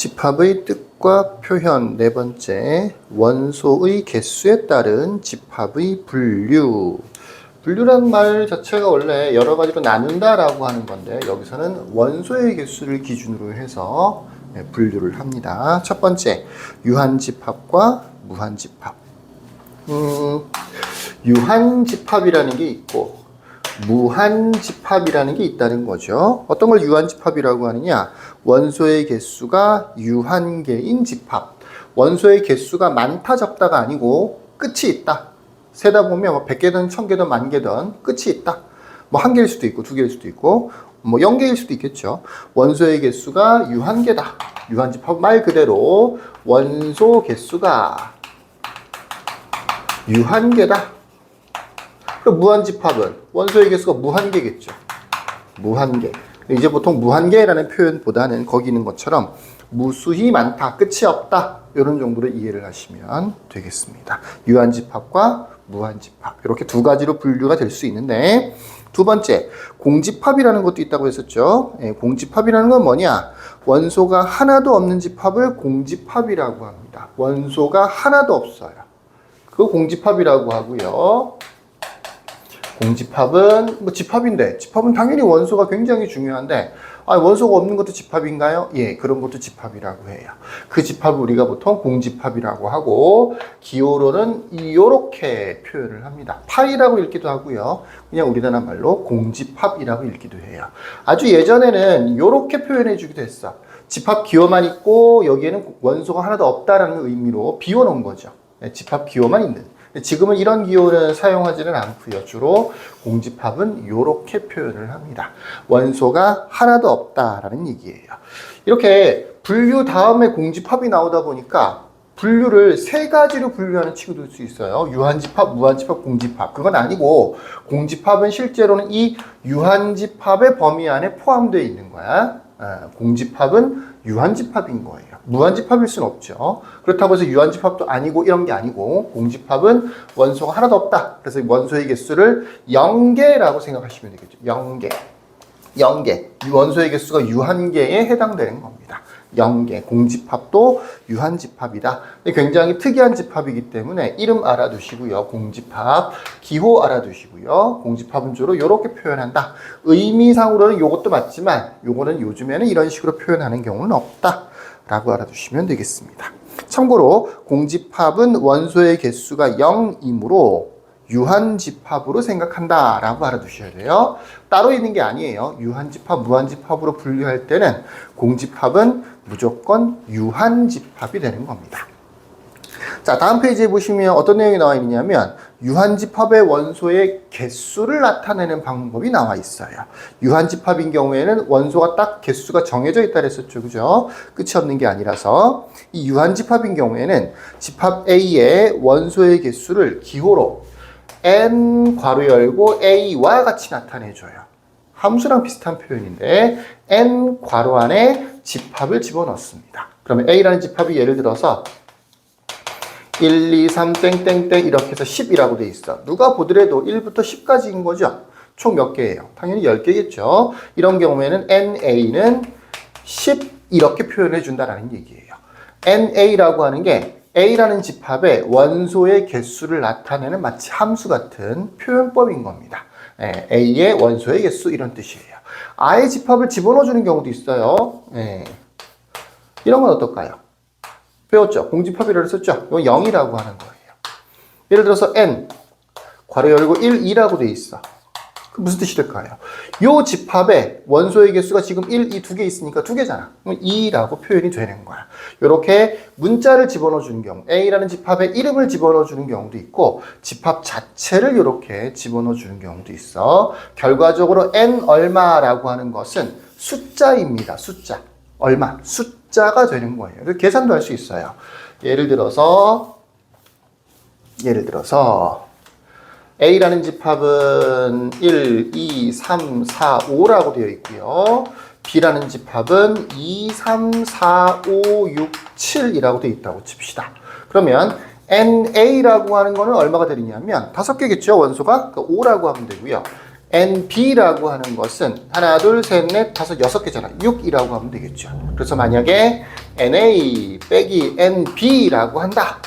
집합의 뜻과 표현. 네 번째, 원소의 개수에 따른 집합의 분류. 분류란 말 자체가 원래 여러 가지로 나눈다라고 하는 건데, 여기서는 원소의 개수를 기준으로 해서 분류를 합니다. 첫 번째, 유한집합과 무한집합. 유한집합이라는 게 있고 무한집합이라는 게 있다는 거죠. 어떤 걸 유한집합이라고 하느냐? 원소의 개수가 유한개인 집합. 원소의 개수가 많다 적다가 아니고 끝이 있다. 세다 보면 뭐 100개든 1000개든 10,000개든 끝이 있다. 뭐 1개일 수도 있고 2개일 수도 있고 뭐 0개일 수도 있겠죠. 원소의 개수가 유한개다. 유한집합 말 그대로 원소 개수가 유한개다. 그럼 무한집합은 원소의 개수가 무한개겠죠. 무한개. 이제 보통 무한개라는 표현보다는 거기 있는 것처럼 무수히 많다, 끝이 없다, 이런 정도로 이해를 하시면 되겠습니다. 유한집합과 무한집합, 이렇게 두 가지로 분류가 될 수 있는데, 두 번째, 공집합이라는 것도 있다고 했었죠. 공집합이라는 건 뭐냐? 원소가 하나도 없는 집합을 공집합이라고 합니다. 원소가 하나도 없어요. 그거 공집합이라고 하고요. 공집합은 뭐 집합인데, 집합은 당연히 원소가 굉장히 중요한데, 원소가 없는 것도 집합인가요? 예, 그런 것도 집합이라고 해요. 그 집합을 우리가 보통 공집합이라고 하고, 기호로는 이렇게 표현을 합니다. 파이라고 읽기도 하고요. 그냥 우리나라 말로 공집합이라고 읽기도 해요. 아주 예전에는 이렇게 표현해 주기도 했어. 집합 기호만 있고 여기에는 원소가 하나도 없다라는 의미로 비워놓은 거죠. 집합 기호만 있는. 지금은 이런 기호는 사용하지는 않고요. 주로 공집합은 이렇게 표현을 합니다. 원소가 하나도 없다라는 얘기예요. 이렇게 분류 다음에 공집합이 나오다 보니까 분류를 세 가지로 분류하는 친구도 있을 수 있어요. 유한집합, 무한집합, 공집합. 그건 아니고 공집합은 실제로는 이 유한집합의 범위 안에 포함되어 있는 거야. 공집합은 유한집합인 거예요. 무한집합일 수는 없죠. 그렇다고 해서 유한집합도 아니고 이런 게 아니고, 공집합은 원소가 하나도 없다. 그래서 원소의 개수를 0개라고 생각하시면 되겠죠. 0개. 0개. 원소의 개수가 유한개에 해당되는 겁니다. 0개. 공집합도 유한집합이다. 굉장히 특이한 집합이기 때문에 이름 알아두시고요. 공집합, 기호 알아두시고요. 공집합은 주로 이렇게 표현한다. 의미상으로는 이것도 맞지만 요거는 요즘에는 이런 식으로 표현하는 경우는 없다 라고 알아두시면 되겠습니다. 참고로 공집합은 원소의 개수가 0이므로 유한집합으로 생각한다 라고 알아두셔야 돼요. 따로 있는 게 아니에요. 유한집합, 무한집합으로 분류할 때는 공집합은 무조건 유한집합이 되는 겁니다. 자, 다음 페이지에 보시면 어떤 내용이 나와 있냐면 유한집합의 원소의 개수를 나타내는 방법이 나와 있어요. 유한집합인 경우에는 원소가 딱 개수가 정해져 있다 그랬었죠. 그죠? 끝이 없는 게 아니라서. 이 유한집합인 경우에는 집합 A의 원소의 개수를 기호로 n 괄호 열고 a와 같이 나타내줘요. 함수랑 비슷한 표현인데 n 괄호 안에 집합을 집어넣습니다. 그러면 a라는 집합이 예를 들어서 1, 2, 3, 땡땡땡 이렇게 해서 10이라고 돼 있어. 누가 보더라도 1부터 10까지인 거죠. 총 몇 개예요? 당연히 10개겠죠. 이런 경우에는 na는 10 이렇게 표현해 준다라는 얘기예요. na라고 하는 게 A라는 집합의 원소의 개수를 나타내는 마치 함수 같은 표현법인 겁니다. A의 원소의 개수 이런 뜻이에요. I의 집합을 집어넣어주는 경우도 있어요. 이런 건 어떨까요? 배웠죠? 공집합이라고 썼죠? 이건 0이라고 하는 거예요. 예를 들어서 N, 괄호 열고 1, 2라고 돼 있어. 그 무슨 뜻이 될까요? 이 집합에 원소의 개수가 지금 1, 2, 2개 있으니까 2개잖아. 그럼 2라고 표현이 되는 거야. 이렇게 문자를 집어넣어 주는 경우, A라는 집합에 이름을 집어넣어 주는 경우도 있고, 집합 자체를 이렇게 집어넣어 주는 경우도 있어. 결과적으로 N 얼마라고 하는 것은 숫자입니다. 숫자. 얼마. 숫자가 되는 거예요. 그래서 계산도 할 수 있어요. 예를 들어서 A라는 집합은 1, 2, 3, 4, 5라고 되어 있고요. B라는 집합은 2, 3, 4, 5, 6, 7이라고 되어 있다고 칩시다. 그러면 NA라고 하는 거는 얼마가 되느냐면 5개겠죠, 원소가? 그러니까 5라고 하면 되고요. NB라고 하는 것은 하나, 둘, 셋, 넷, 다섯, 6개잖아. 6이라고 하면 되겠죠. 그래서 만약에 Na 빼기 NB라고 한다.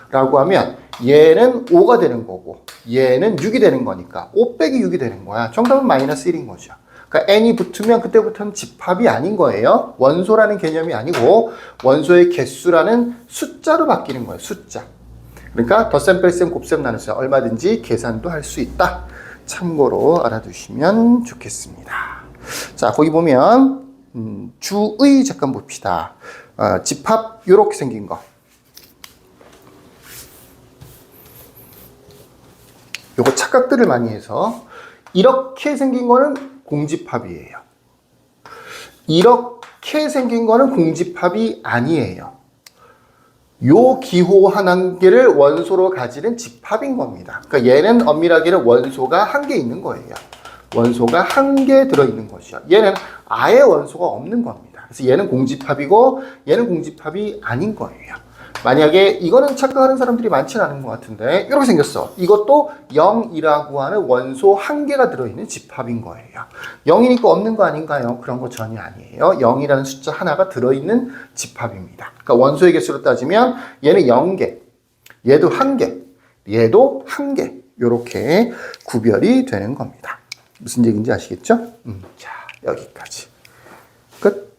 라고 하면 얘는 5가 되는 거고 얘는 6이 되는 거니까 5 빼기 6이 되는 거야. 정답은 마이너스 1인 거죠. 그러니까 n이 붙으면 그때부터는 집합이 아닌 거예요. 원소라는 개념이 아니고 원소의 개수라는 숫자로 바뀌는 거예요. 숫자. 그러니까 덧셈, 뺄셈, 곱셈, 나눗셈 얼마든지 계산도 할 수 있다. 참고로 알아두시면 좋겠습니다. 자, 거기 보면 주의 잠깐 봅시다. 집합 요렇게 생긴 거. 요거 착각들을 많이 해서 이렇게 생긴 거는 공집합이에요. 이렇게 생긴 거는 공집합이 아니에요. 요 기호 한 개를 원소로 가지는 집합인 겁니다. 그러니까 얘는 엄밀하게는 원소가 한 개 있는 거예요. 원소가 한 개 들어있는 것이죠. 얘는 아예 원소가 없는 겁니다. 그래서 얘는 공집합이고 얘는 공집합이 아닌 거예요. 만약에 이거는 착각하는 사람들이 많지는 않은 것 같은데 이렇게 생겼어. 이것도 0이라고 하는 원소 한 개가 들어있는 집합인 거예요. 0이니까 없는 거 아닌가요? 그런 거 전혀 아니에요. 0이라는 숫자 하나가 들어있는 집합입니다. 그러니까 원소의 개수로 따지면 얘는 0개, 얘도 1개, 얘도 1개 이렇게 구별이 되는 겁니다. 무슨 얘기인지 아시겠죠? 자, 여기까지. 끝.